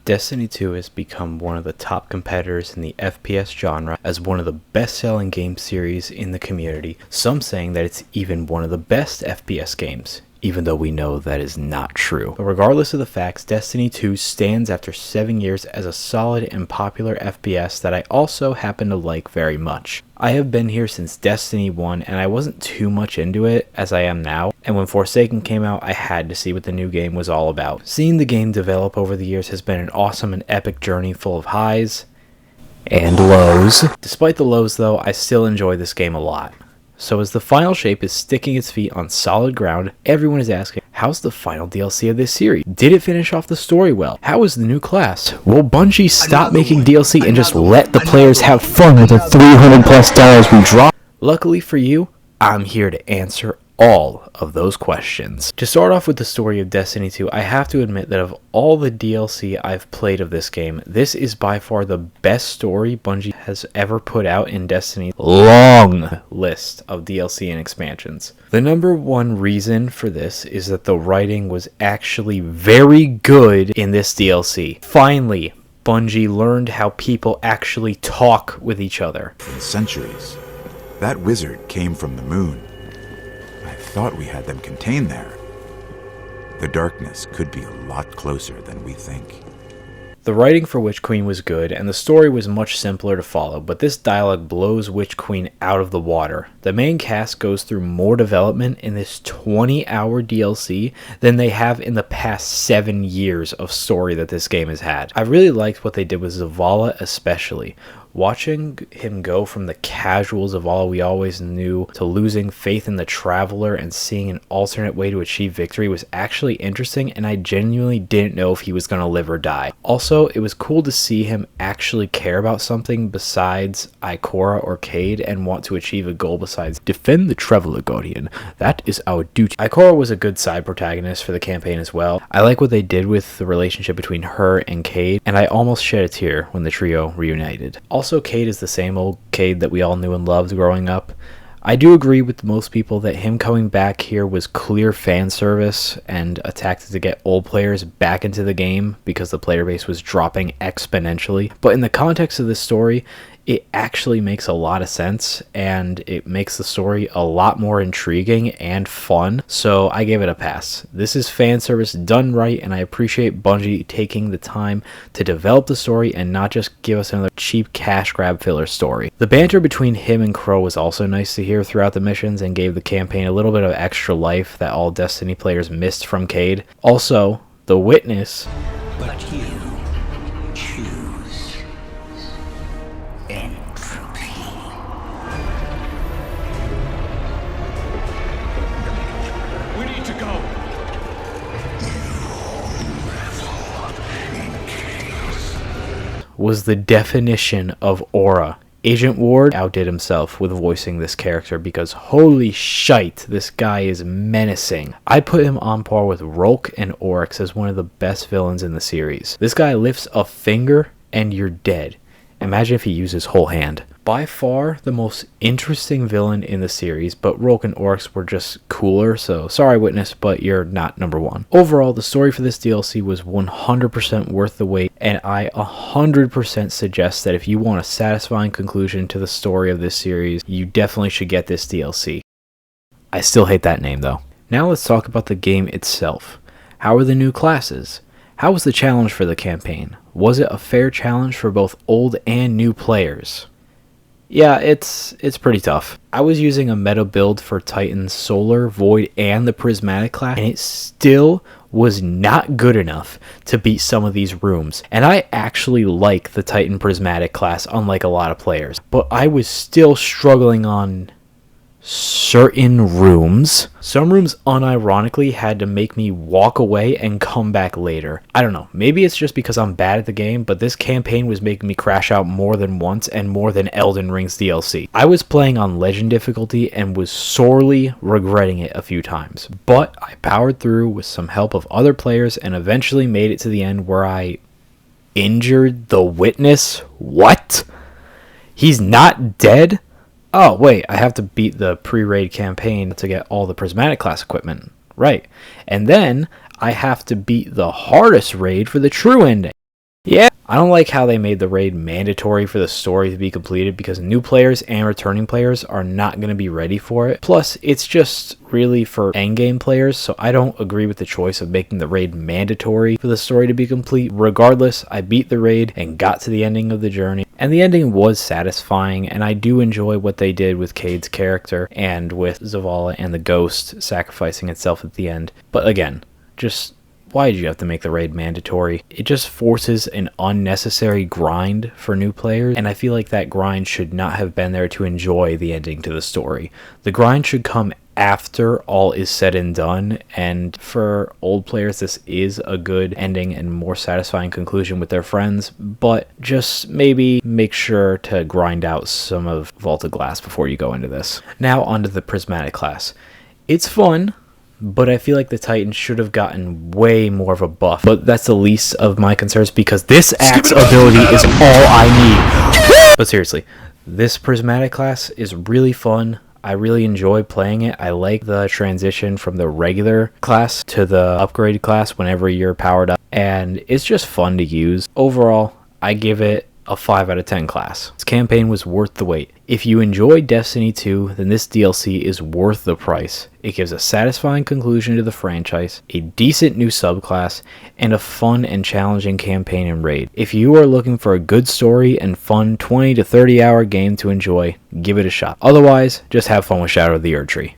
Destiny 2 has become one of the top competitors in the FPS genre as one of the best-selling game series in the community, some saying that it's even one of the best FPS games, even though we know that is not true. But regardless of the facts, Destiny 2 stands after 7 years as a solid and popular FPS that I also happen to like very much. I have been here since Destiny 1 and I wasn't too much into it as I am now, and when Forsaken came out I had to see what the new game was all about. Seeing the game develop over the years has been an awesome and epic journey full of highs and lows. Despite the lows though, I still enjoy this game a lot. So as the final shape is sticking its feet on solid ground, everyone is asking, how's the final DLC of this series? Did it finish off the story well? How is the new class? Will Bungie stop making DLC and just let the players have fun with the $300+ we drop? Luckily for you, I'm here to answer all of those questions. To start off with the story of Destiny 2, I have to admit that of all the DLC I've played of this game, this is by far the best story Bungie has ever put out in Destiny's long list of DLC and expansions. The number one reason for this is that the writing was actually very good in this DLC. Finally, Bungie learned how people actually talk with each other. In centuries, that wizard came from the moon. I thought we had them contained there. The darkness could be a lot closer than we think. The writing for Witch Queen was good, and the story was much simpler to follow, but this dialogue blows Witch Queen out of the water. The main cast goes through more development in this 20-hour DLC than they have in the past 7 years of story that this game has had. I really liked what they did with Zavala especially. Watching him go from the casual Zavala we always knew to losing faith in the Traveler and seeing an alternate way to achieve victory was actually interesting, and I genuinely didn't know if he was going to live or die. Also, it was cool to see him actually care about something besides Ikora or Cayde and want to achieve a goal besides defend the Traveler Guardian. That is our duty. Ikora was a good side protagonist for the campaign as well. I like what they did with the relationship between her and Cayde, and I almost shed a tear when the trio reunited. Also, Cayde is the same old Cayde that we all knew and loved growing up. I do agree with most people that him coming back here was clear fan service and a tactic to get old players back into the game because the player base was dropping exponentially. But in the context of this story, it actually makes a lot of sense, and it makes the story a lot more intriguing and fun, so I gave it a pass. This is fan service done right, and I appreciate Bungie taking the time to develop the story and not just give us another cheap cash grab filler story. The banter between him and Crow was also nice to hear throughout the missions and gave the campaign a little bit of extra life that all Destiny players missed from Cayde. Also, the Witness. But you choose entropy. We need to go. Was the definition of aura. Agent Ward outdid himself with voicing this character because holy shite, this guy is menacing. I put him on par with Rolk and Oryx as one of the best villains in the series. This guy lifts a finger and you're dead. Imagine if he used his whole hand. By far the most interesting villain in the series, but Rolk and Oryx were just cooler, so sorry Witness, but you're not number one. Overall, the story for this DLC was 100% worth the wait, and I 100% suggest that if you want a satisfying conclusion to the story of this series, you definitely should get this DLC. I still hate that name though. Now let's talk about the game itself. How are the new classes? How was the challenge for the campaign? Was it a fair challenge for both old and new players? Yeah, it's pretty tough. I was using a meta build for Titan's Solar, Void, and the Prismatic class, and it still was not good enough to beat some of these rooms. And I actually like the Titan Prismatic class, unlike a lot of players. But I was still struggling on certain rooms. Some rooms unironically had to make me walk away and come back later. I don't know, maybe it's just because I'm bad at the game, but this campaign was making me crash out more than once and more than Elden Ring's DLC. I was playing on Legend difficulty and was sorely regretting it a few times, but I powered through with some help of other players and eventually made it to the end where I injured the Witness. What? He's not dead? Oh, wait, I have to beat the pre-raid campaign to get all the Prismatic class equipment. Right. And then I have to beat the hardest raid for the true ending. Yeah, I don't like how they made the raid mandatory for the story to be completed because new players and returning players are not going to be ready for it. Plus, it's just really for endgame players, so I don't agree with the choice of making the raid mandatory for the story to be complete. Regardless, I beat the raid and got to the ending of the journey, and the ending was satisfying, and I do enjoy what they did with Cade's character and with Zavala and the ghost sacrificing itself at the end. But again, just why did you have to make the raid mandatory? It just forces an unnecessary grind for new players, and I feel like that grind should not have been there to enjoy the ending to the story. The grind should come after all is said and done, and for old players this is a good ending and more satisfying conclusion with their friends, but just maybe make sure to grind out some of Vault of Glass before you go into this. Now onto the Prismatic class. It's fun, but I feel like the Titan should have gotten way more of a buff. But that's the least of my concerns because this axe ability is all I need. But seriously, this Prismatic class is really fun. I really enjoy playing it. I like the transition from the regular class to the upgrade class whenever you're powered up. And it's just fun to use. Overall, I give it a 5 out of 10 class. This campaign was worth the wait. If you enjoyed Destiny 2, then this DLC is worth the price. It gives a satisfying conclusion to the franchise, a decent new subclass, and a fun and challenging campaign and raid. If you are looking for a good story and fun 20 to 30 hour game to enjoy, give it a shot. Otherwise, just have fun with Shadow of the Erdtree.